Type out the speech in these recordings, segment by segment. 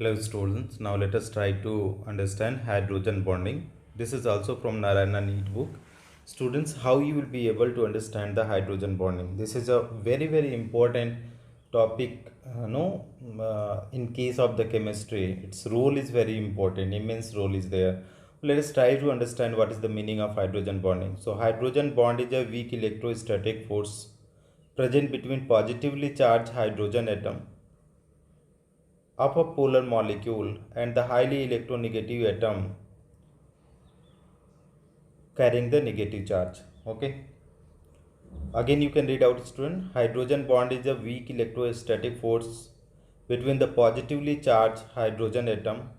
Hello students, now let us try to understand hydrogen bonding. This is also from Narayana NEET book. Students, how you will be able to understand the hydrogen bonding. This is a very important topic, in case of the chemistry. Its role is very important, immense role is there. Let us try to understand what is the meaning of hydrogen bonding. So hydrogen bond is a weak electrostatic force present between positively charged hydrogen atom of a polar molecule and the highly electronegative atom carrying the negative charge. Okay, again you can read out, student. Hydrogen bond is a weak electrostatic force between the positively charged hydrogen atom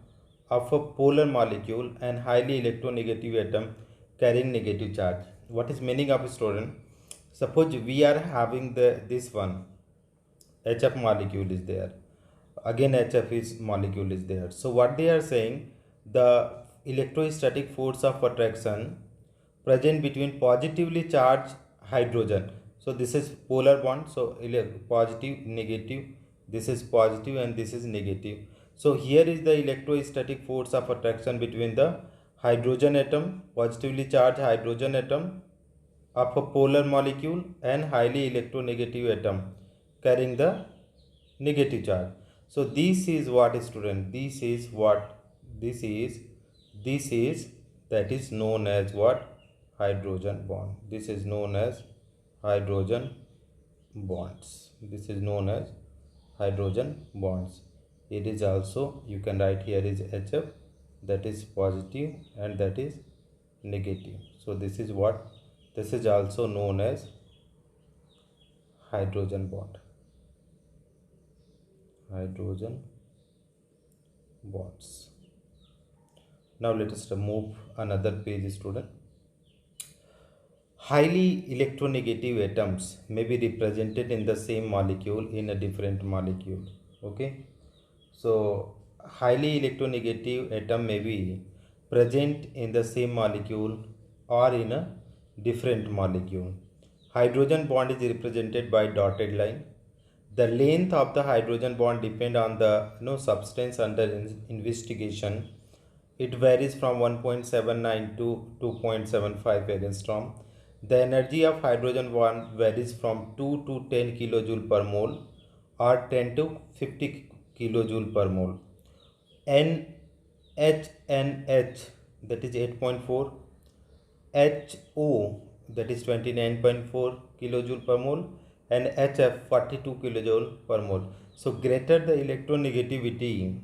of a polar molecule and highly electronegative atom carrying negative charge. What is meaning of, student? Suppose we are having this one HF molecule is there. Again HF is molecule is there. So what they are saying, the electrostatic force of attraction present between positively charged hydrogen. So this is polar bond. So positive, negative. This is positive and this is negative. So here is the electrostatic force of attraction between the hydrogen atom, positively charged hydrogen atom of a polar molecule and highly electronegative atom carrying the negative charge. So this is what, student, this is what, this is that is known as what? Hydrogen bond. This is known as hydrogen bonds. This is known as hydrogen bonds. It is also, you can write here is HF, that is positive and that is negative. So this is what, this is also known as hydrogen bond. Hydrogen bonds. Now let us move another page, student. Highly electronegative atoms may be represented in the same molecule in a different molecule. Okay, so highly electronegative atom may be present in the same molecule or in a different molecule. Hydrogen bond is represented by dotted line. The length of the hydrogen bond depend on the substance under investigation. It varies from 1.79 to 2.75 angstrom. The energy of hydrogen bond varies from 2 to 10 kilojoule per mole or 10 to 50 kilojoule per mole. NHNH, that is 8.4, HO, that is 29.4 kilojoule per mole, and HF 42 kilojoule per mole. So greater the electronegativity,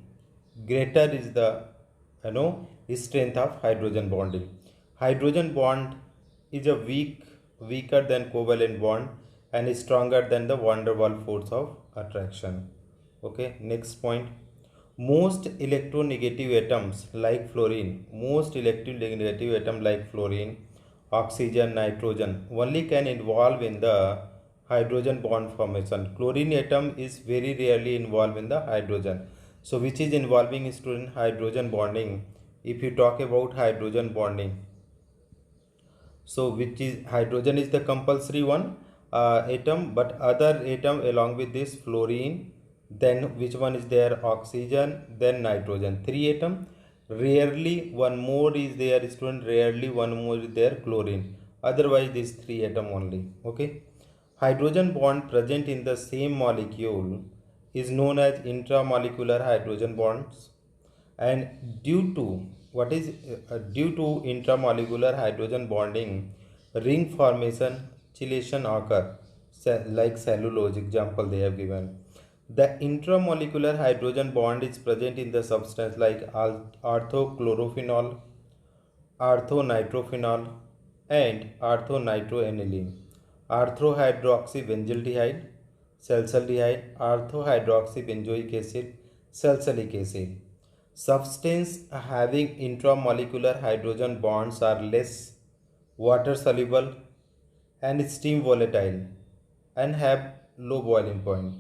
greater is the strength of hydrogen bonding. Hydrogen bond is a weaker than covalent bond and is stronger than the van der Waals force of attraction. Okay, next point. Most electronegative atoms like fluorine, oxygen, nitrogen only can involve in the hydrogen bond formation. Chlorine atom is very rarely involved in the hydrogen. So which is involving, student? Hydrogen bonding. If you talk about hydrogen bonding, so which is hydrogen is the compulsory one atom, but other atom along with this fluorine, then which one is there? Oxygen, then nitrogen. Three atom. Rarely one more is there, student. Rarely one more is there, chlorine. Otherwise these three atom only. Okay. Hydrogen bond present in the same molecule is known as intramolecular hydrogen bonds, and due to intramolecular hydrogen bonding, ring formation, chelation occur, like cellulose example they have given. The intramolecular hydrogen bond is present in the substance like orthochlorophenol, orthonitrophenol, and orthonitroaniline, orthohydroxybenzaldehyde, salicylic, orthohydroxybenzoic acid, salicylic acid. Substances having intramolecular hydrogen bonds are less water soluble and steam volatile and have low boiling point.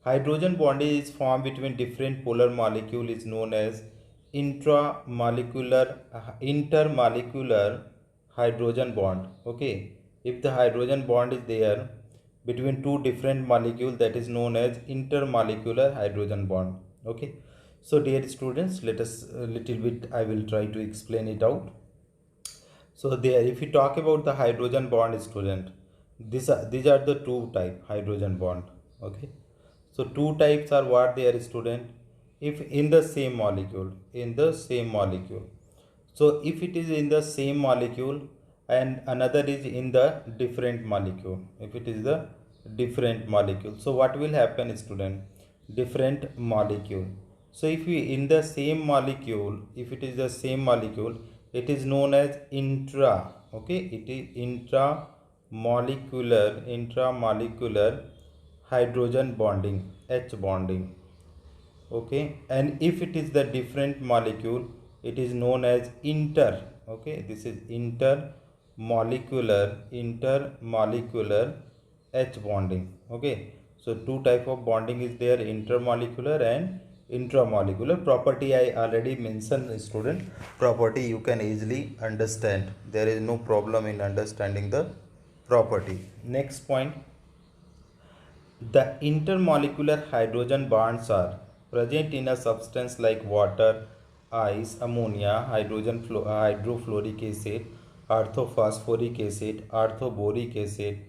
Hydrogen bonding is formed between different polar molecules is known as intermolecular hydrogen bond. Okay, if the hydrogen bond is there between two different molecules, that is known as intermolecular hydrogen bond. Okay, So dear students, let us a little bit, I will try to explain it out. So there, if we talk about the hydrogen bond, student, these are the two type hydrogen bond. Okay, so two types are what they are, student. If in the same molecule, so if it is in the same molecule and another is in the different molecule, if it is the different molecule, so what will happen, student? Different molecule. So if we in the same molecule, if it is the same molecule, it is known as intra. Okay, it is intramolecular hydrogen bonding, H bonding. Okay, and if it is the different molecule, it is known as inter. Okay, this is intermolecular H bonding. Okay, so two type of bonding is there, intermolecular and intramolecular. Property I already mentioned, student. Property you can easily understand, there is no problem in understanding the property. Next point, the intermolecular hydrogen bonds are present in a substance like water, ice, ammonia, hydrofluoric acid, orthophosphoric acid, orthoboric acid,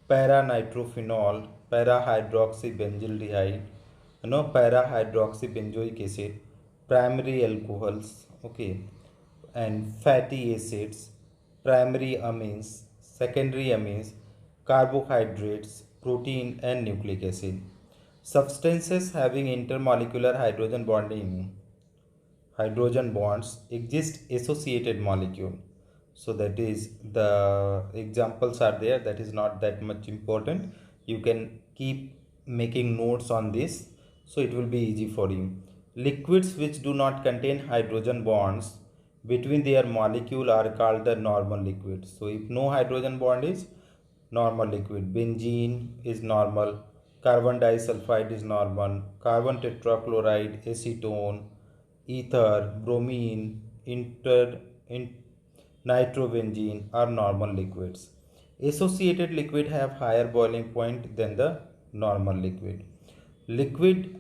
para-nitrophenol, para-hydroxybenzaldehyde, para-hydroxybenzoic acid, primary alcohols, okay, and fatty acids, primary amines, secondary amines, carbohydrates, protein, and nucleic acid. Substances having intermolecular hydrogen bonds exist associated molecule. So that is the examples are there, that is not that much important. You can keep making notes on this, so it will be easy for you. Liquids which do not contain hydrogen bonds between their molecule are called the normal liquids. So if no hydrogen bond is normal liquid, benzene is normal, carbon disulfide is normal, carbon tetrachloride, acetone, ether, bromine, nitrobenzene are normal liquids. Associated liquid have higher boiling point than the normal liquid. Liquid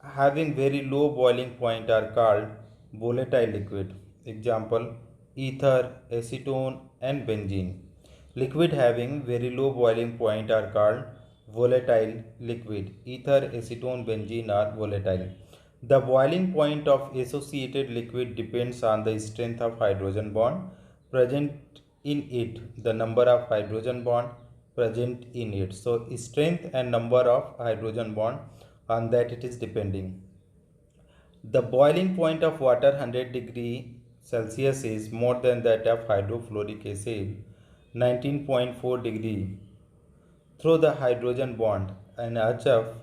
having very low boiling point are called volatile liquid. Example, ether, acetone and benzene. Liquid having very low boiling point are called volatile liquid. Ether, acetone, benzene are volatile. The boiling point of associated liquid depends on the strength of hydrogen bond present in it, the number of hydrogen bond present in it. So strength and number of hydrogen bond, on that it is depending. The boiling point of water 100 degree Celsius is more than that of hydrofluoric acid 19.4 degree. Through the hydrogen bond and HF,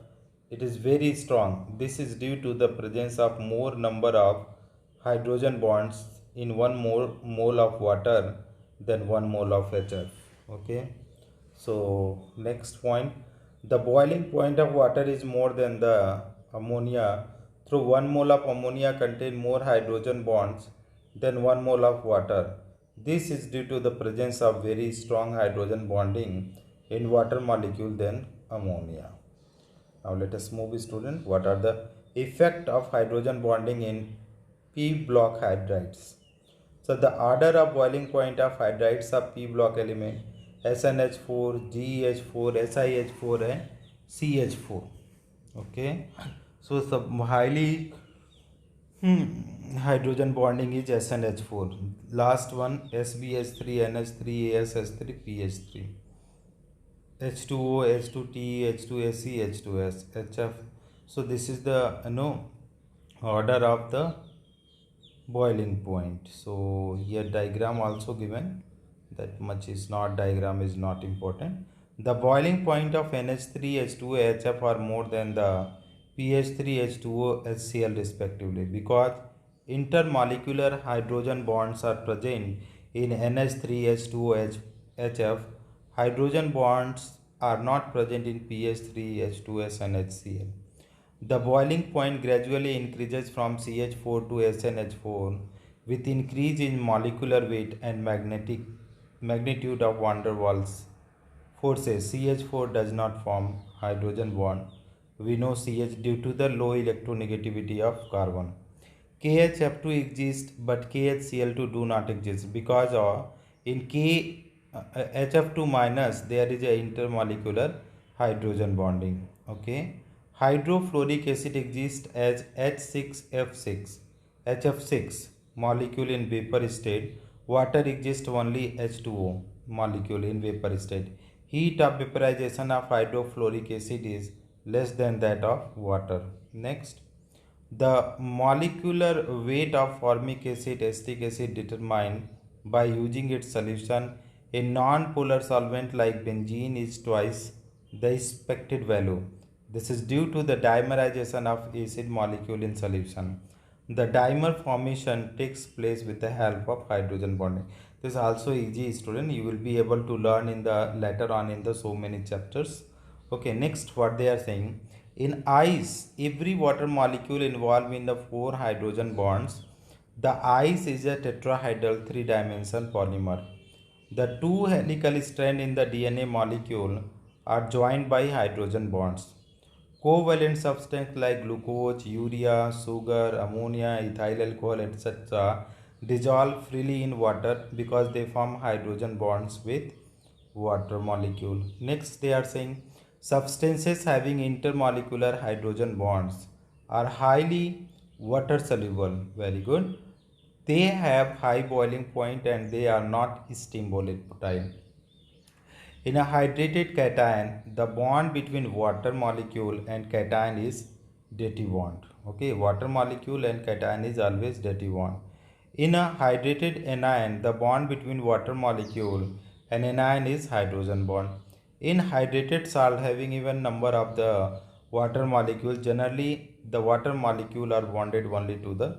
it is very strong. This is due to the presence of more number of hydrogen bonds in 1 mole of water than 1 mole of HF. Okay. So next point, the boiling point of water is more than the ammonia. Through 1 mole of ammonia contain more hydrogen bonds than 1 mole of water. This is due to the presence of very strong hydrogen bonding in water molecule than ammonia. Now let us move, student. What are the effect of hydrogen bonding in p block hydrides? So the order of boiling point of hydrides of p block element SNH4, GH4, SiH4 and CH4. Okay. So some highly hydrogen bonding is SNH4. Last one SbH3, NH3, ASH3, PH3. H2O, H2T, H2SE, H2S, HF. So this is the order of the boiling point. So here diagram also given, that much is not, diagram is not important. The boiling point of NH3, H2O, HF are more than the PH3, H2O, HCl respectively, because intermolecular hydrogen bonds are present in NH3, H2O, HF. Hydrogen bonds are not present in PH3, H2S and HCl. The boiling point gradually increases from CH4 to SNH4 with increase in molecular weight and magnitude of van der Waals forces. CH4 does not form hydrogen bond We know CH due to the low electronegativity of carbon. KHF2 exists but KHCl2 do not exist because in KHF2 minus there is a intermolecular hydrogen bonding. Okay, hydrofluoric acid exists as H6F6 HF6 molecule in vapor state. Water exists only H2O molecule in vapor state. Heat of vaporization of hydrofluoric acid is less than that of water. Next, the molecular weight of formic acid, acetic acid determined by using its solution in non-polar solvent like benzene is twice the expected value. This is due to the dimerization of acid molecule in solution. The dimer formation takes place with the help of hydrogen bonding. This is also easy, student. You will be able to learn in the later on in the so many chapters. Okay, next what they are saying. In ice, every water molecule involved in the four hydrogen bonds. The ice is a tetrahedral three-dimensional polymer. The two helical strands in the DNA molecule are joined by hydrogen bonds. Covalent substances like glucose, urea, sugar, ammonia, ethyl alcohol, etc. dissolve freely in water because they form hydrogen bonds with water molecule. Next, they are saying substances having intermolecular hydrogen bonds are highly water soluble. Very good. They have high boiling point and they are not steam volatile. In a hydrated cation, the bond between water molecule and cation is dirty bond. Okay, water molecule and cation is always dirty bond. In a hydrated anion, the bond between water molecule and anion is hydrogen bond. In hydrated salt having even number of the water molecule, generally the water molecule are bonded only to the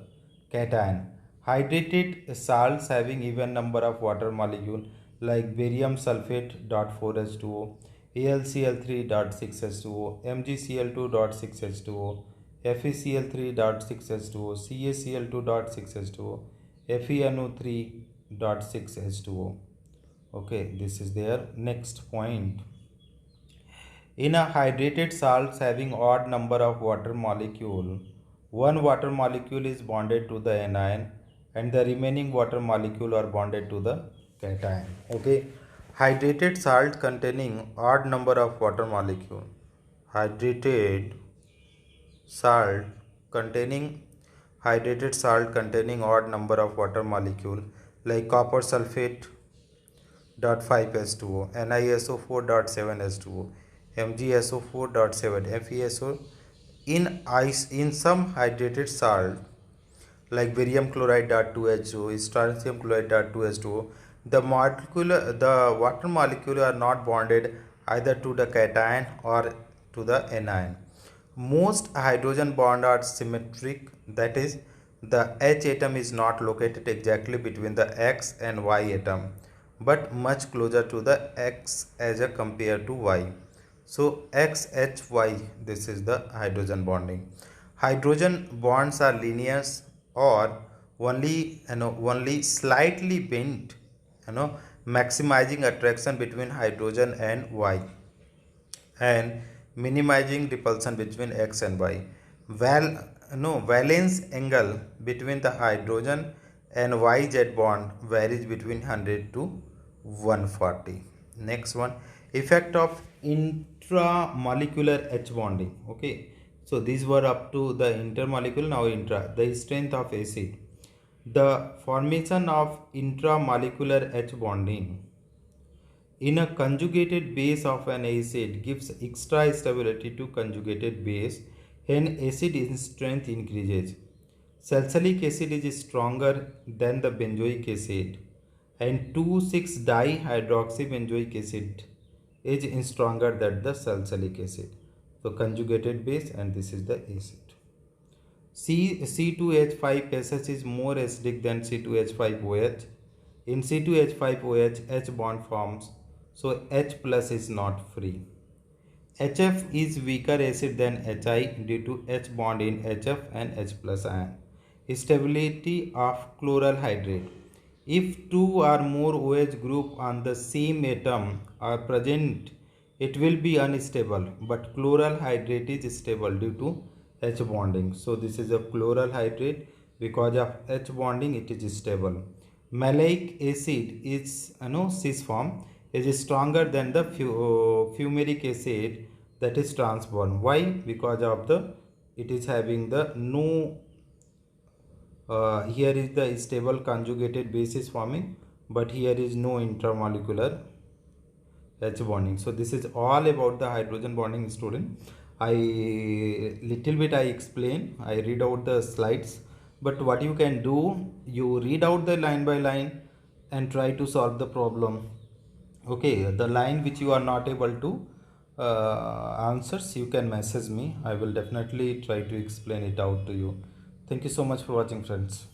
cation. Hydrated salts having even number of water molecule like barium sulfate .4H2O, AlCl3.6H2O, MgCl2.6H2O, FeCl3.6H2O, CaCl2.6H2O, FeNO3.6H2O. Okay, this is their next point. In a hydrated salts having odd number of water molecule, one water molecule is bonded to the anion and the remaining water molecule are bonded to the cation. Okay, hydrated salt containing odd number of water molecule. Hydrated salt containing odd number of water molecule like copper sulfate .5H2O, NiSO4.7H2O, MgSO4.7, FeSO. In some hydrated salt like barium chloride .2H2O, strontium chloride .2H2O, the water molecule are not bonded either to the cation or to the anion. Most hydrogen bonds are symmetric, that is, the H atom is not located exactly between the X and Y atom, but much closer to the X as compared to Y. So XHY, this is the hydrogen bonding. Hydrogen bonds are linear or only slightly bent, maximizing attraction between hydrogen and Y and minimizing repulsion between X and Y. Valence angle between the hydrogen and YZ bond varies between 100 to 140. Next one, effect of intramolecular H bonding. Okay, so these were up to the intermolecular, now intra. The strength of acid. The formation of intramolecular H bonding in a conjugated base of an acid gives extra stability to conjugated base, hence acid in strength increases. Salicylic acid is stronger than the benzoic acid and 2,6-dihydroxybenzoic acid is stronger than the salicylic acid. So conjugated base and this is the acid. C2H5SH is more acidic than C2H5OH. In C2H5OH, H bond forms, so H plus is not free. HF is weaker acid than HI due to H bond in HF and H plus ion. Stability of chloral hydrate. If two or more OH group on the same atom are present it will be unstable, but chloral hydrate is stable due to H bonding. So this is a chloral hydrate. Because of H bonding, it is stable. Maleic acid is cis form is stronger than the fumaric acid, that is trans bond. Why? Because of the it is having the no here is the stable conjugated basis forming, but here is no intermolecular H bonding. So this is all about the hydrogen bonding, student. I little bit I explain, I read out the slides, but what you can do, you read out the line by line and try to solve the problem. Okay, the line which you are not able to answers, you can message me. I will definitely try to explain it out to you. Thank you so much for watching, friends.